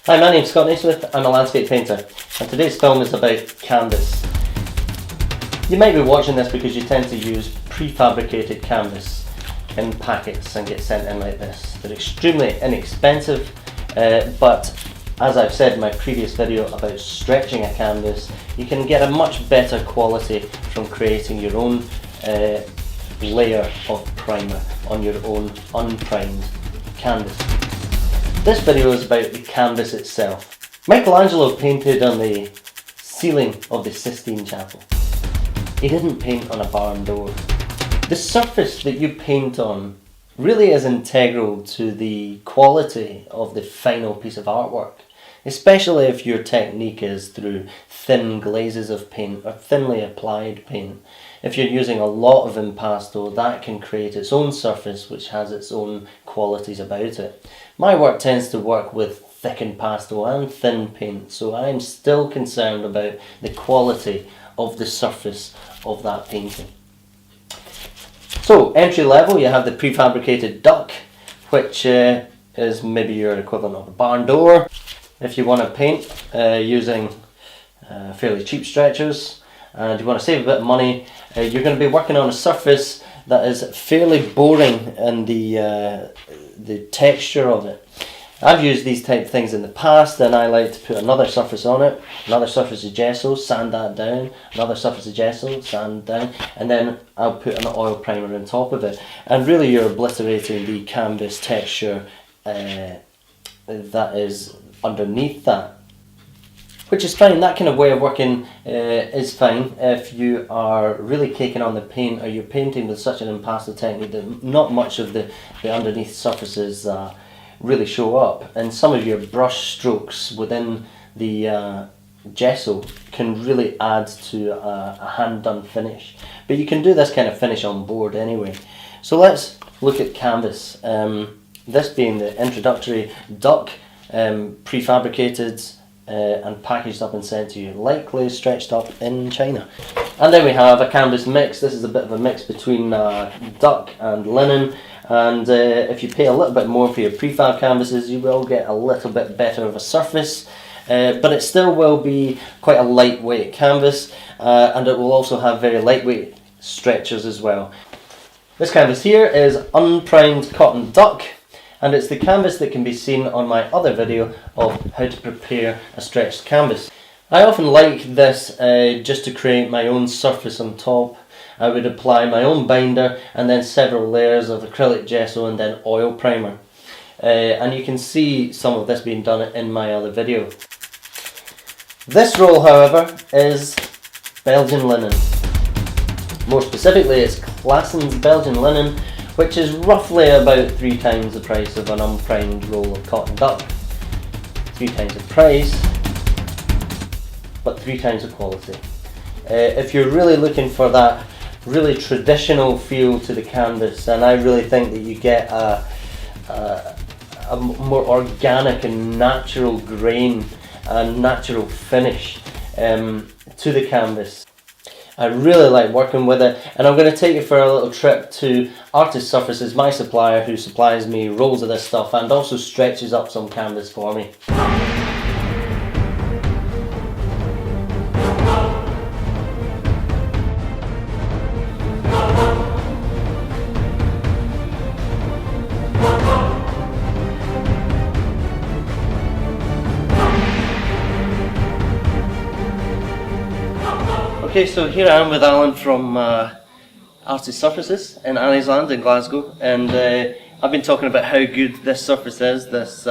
Hi, my name's Scott Naismith. I'm a landscape painter, and today's film is about canvas. You might be watching this because you tend to use prefabricated canvas in packets and get sent in like this. They're extremely inexpensive, but as I've said in my previous video about stretching a canvas, you can get a much better quality from creating your own layer of primer on your own unprimed canvas. This video is about the canvas itself. Michelangelo painted on the ceiling of the Sistine Chapel. He didn't paint on a barn door. The surface that you paint on really is integral to the quality of the final piece of artwork, especially if your technique is through thin glazes of paint or thinly applied paint. If you're using a lot of impasto, that can create its own surface which has its own qualities about it. My work tends to work with thick impasto and thin paint, so I'm still concerned about the quality of the surface of that painting. So, entry level, you have the prefabricated duck, which is maybe your equivalent of a barn door. If you want to paint using fairly cheap stretchers and you want to save a bit of money, you're going to be working on a surface that is fairly boring in the texture of it. I've used these type of things in the past, and I like to put another surface on it, another surface of gesso, sand that down, another surface of gesso, sand down, and then I'll put an oil primer on top of it. And really you're obliterating the canvas texture that is underneath that, which is fine. That kind of way of working is fine if you are really caking on the paint, or you're painting with such an impasto technique that not much of the underneath surfaces really show up, and some of your brush strokes within the gesso can really add to a hand done finish. But you can do this kind of finish on board anyway. So let's look at canvas. This being the introductory duck, prefabricated and packaged up and sent to you, likely stretched up in China. And then we have a canvas mix. This is a bit of a mix between duck and linen, and if you pay a little bit more for your prefab canvases, you will get a little bit better of a surface, but it still will be quite a lightweight canvas, and it will also have very lightweight stretchers as well. This canvas here is unprimed cotton duck, and it's the canvas that can be seen on my other video of how to prepare a stretched canvas. I often like this just to create my own surface on top. I would apply my own binder and then several layers of acrylic gesso and then oil primer. And you can see some of this being done in my other video. This roll, however, is Belgian linen. More specifically, it's Claessens Belgian linen, which is roughly about 3 times the price of an unprimed roll of cotton duck. 3 times the price, but 3 times the quality. If you're really looking for that really traditional feel to the canvas, and I really think that you get a more organic and natural grain and natural finish to the canvas. I really like working with it, and I'm going to take you for a little trip to Artist Surfaces, my supplier, who supplies me rolls of this stuff and also stretches up some canvas for me. Okay, so here I am with Alan from Artist Surfaces in Anniesland in Glasgow, and I've been talking about how good this surface is, this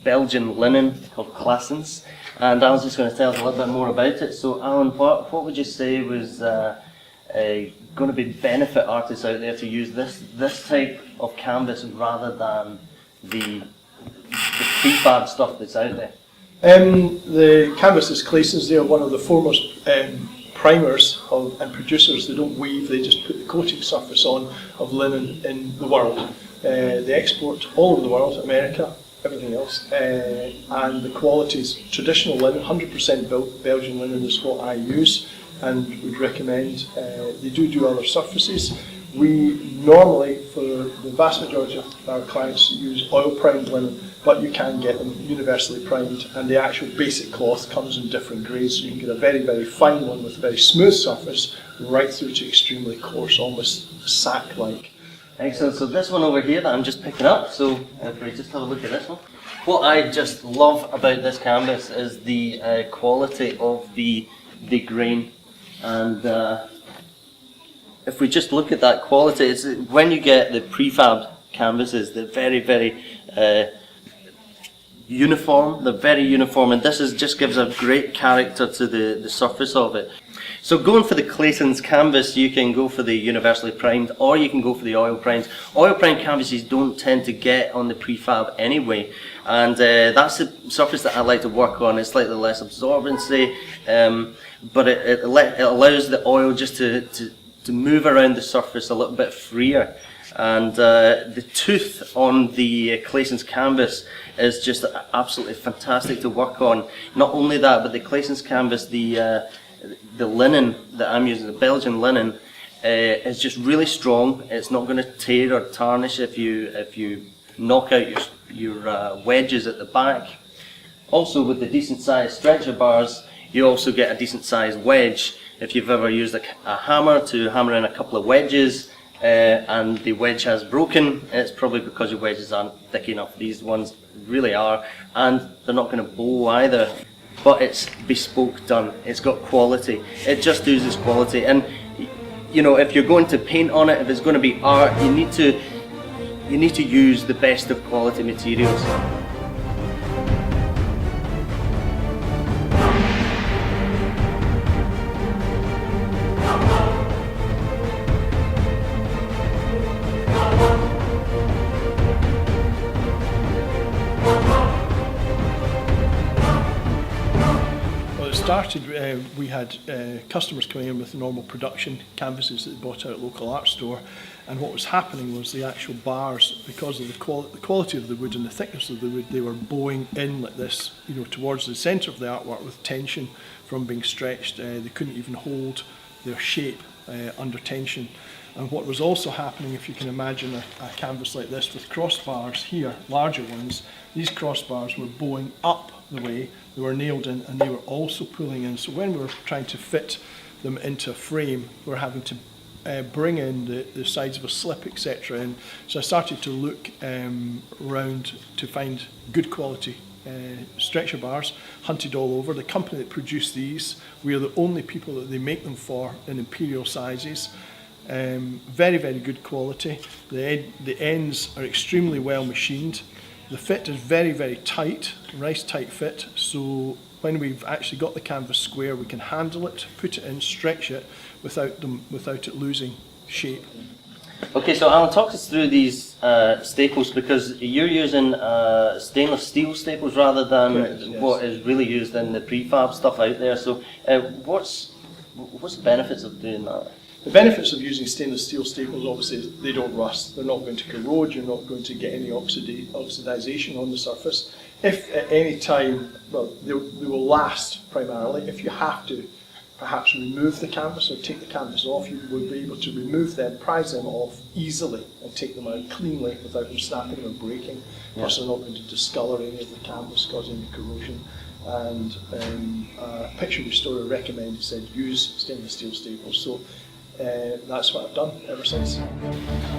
Belgian linen called Claessens, and Alan's just going to tell us a little bit more about it. So Alan, what would you say was going to be benefit artists out there to use this type of canvas rather than the prefab stuff that's out there? The canvas is Claessens. They are one of the foremost primers and producers. They don't weave, they just put the coating surface on of linen in the world. They export all over the world, America, everything else, and the quality is traditional linen, 100% Belgian linen is what I use and would recommend. They do other surfaces, We normally, for the vast majority of our clients, use oil primed linen, but you can get them universally primed, and the actual basic cloth comes in different grades, so you can get a very, very fine one with a very smooth surface, right through to extremely coarse, almost sack-like. Excellent. So this one over here that I'm just picking up, so if we just have a look at this one. What I just love about this canvas is the quality of the grain, and if we just look at that quality, it's when you get the prefab canvases, they're very, very uniform. They're very uniform, and this just gives a great character to the surface of it. So going for the Claessens canvas, you can go for the universally primed, or you can go for the oil primed. Oil primed canvases don't tend to get on the prefab anyway, and that's the surface that I like to work on. It's slightly less absorbency, but it allows the oil just to move around the surface a little bit freer. And the tooth on the Claessens canvas is just absolutely fantastic to work on. Not only that, but the Claessens canvas, the linen that I'm using, the Belgian linen, is just really strong. It's not going to tear or tarnish if you knock out your wedges at the back. Also, with the decent sized stretcher bars, you also get a decent sized wedge. If you've ever used a hammer to hammer in a couple of wedges and the wedge has broken, it's probably because your wedges aren't thick enough. These ones really are, and they're not going to bow either. But it's bespoke done. It's got quality. It just oozes quality. And you know, if you're going to paint on it, if it's going to be art, you need to use the best of quality materials. We had customers coming in with normal production canvases that they bought out at a local art store, and what was happening was the actual bars, because of the quality of the wood and the thickness of the wood, they were bowing in like this, you know, towards the centre of the artwork with tension from being stretched. They couldn't even hold their shape under tension. And what was also happening, if you can imagine a canvas like this with crossbars here, larger ones, these crossbars were bowing up the way, they were nailed in, and they were also pulling in. So when we were trying to fit them into a frame, we were having to bring in the sides of a slip, etc. And so I started to look around to find good quality stretcher bars, hunted all over. The company that produced these, we are the only people that they make them for in imperial sizes. Very, very good quality. The ends are extremely well machined. The fit is very, very tight, nice tight fit. So when we've actually got the canvas square, we can handle it, put it in, stretch it without it losing shape. Okay, so Alan, talk us through these staples, because you're using stainless steel staples rather than Correct, yes. What is really used in the prefab stuff out there. So what's the benefits of doing that? The benefits of using stainless steel staples, obviously, is they don't rust. They're not going to corrode. You're not going to get any oxidization on the surface. If at any time, well, they will last primarily. If you have to perhaps remove the canvas or take the canvas off, you will be able to remove them, prise them off easily and take them out cleanly without them snapping or breaking. Yeah. Plus, they're not going to discolour any of the canvas, causing any corrosion. And a picture restorer recommended, said, use stainless steel staples. So that's what I've done ever since.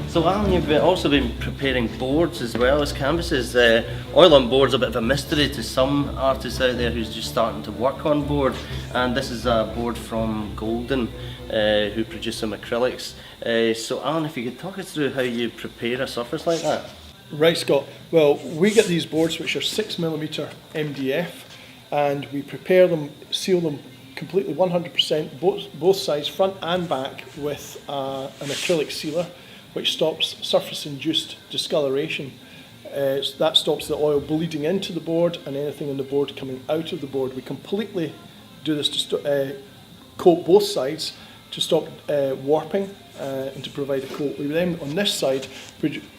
So Alan, you've also been preparing boards as well as canvases. Oil on board's a bit of a mystery to some artists out there who's just starting to work on board, and this is a board from Golden, who produce some acrylics. So Alan, if you could talk us through how you prepare a surface like that. Right, Scott. Well, we get these boards which are 6mm MDF, and we prepare them, seal them completely 100%, both sides, front and back, with an acrylic sealer which stops surface-induced discoloration. So that stops the oil bleeding into the board and anything on the board coming out of the board. We completely do this to coat both sides to stop warping and to provide a coat. We then, on this side,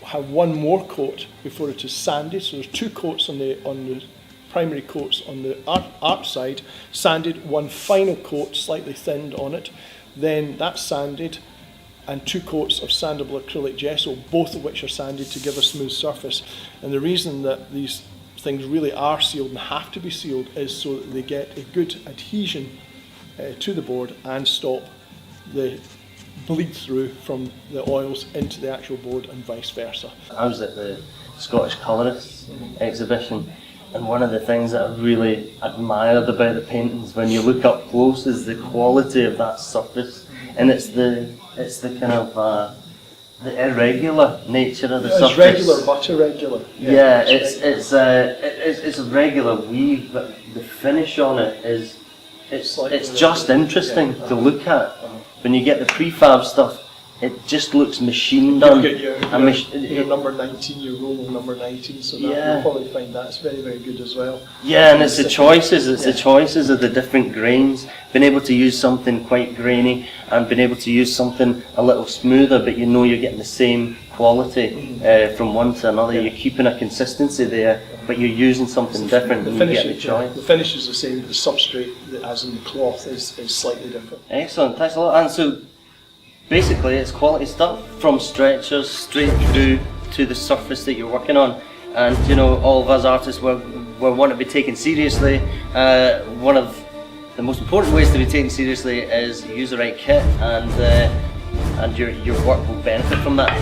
have one more coat before it is sanded. So there's two coats on the primary coats on the art side, sanded, one final coat slightly thinned on it, then that's sanded, and 2 coats of sandable acrylic gesso, both of which are sanded to give a smooth surface. And the reason that these things really are sealed and have to be sealed is so that they get a good adhesion to the board and stop the bleed through from the oils into the actual board and vice versa. I was at the Scottish Colourists exhibition, and one of the things that I really admired about the paintings when you look up close is the quality of that surface, and it's the kind of the irregular nature of the surface. It's regular but irregular. Yeah, it's a regular weave, but the finish on it is it's just interesting to look at. When you get the prefab stuff, it just looks machine done. Your number 19, your roll number 19, so you'll probably find that's very, very good as well. Yeah, and it's the choices. It's the choices of the different grains. Being able to use something quite grainy and being able to use something a little smoother, but you know you're getting the same quality from one to another. You're keeping a consistency there, but you're using something different, and you get the choice. The finish is the same. The substrate, as in the cloth, is slightly different. Excellent, thanks a lot. And so, basically, it's quality stuff from stretchers straight through to the surface that you're working on. And you know, all of us artists, we want to be taken seriously. One of the most important ways to be taken seriously is use the right kit, and your work will benefit from that.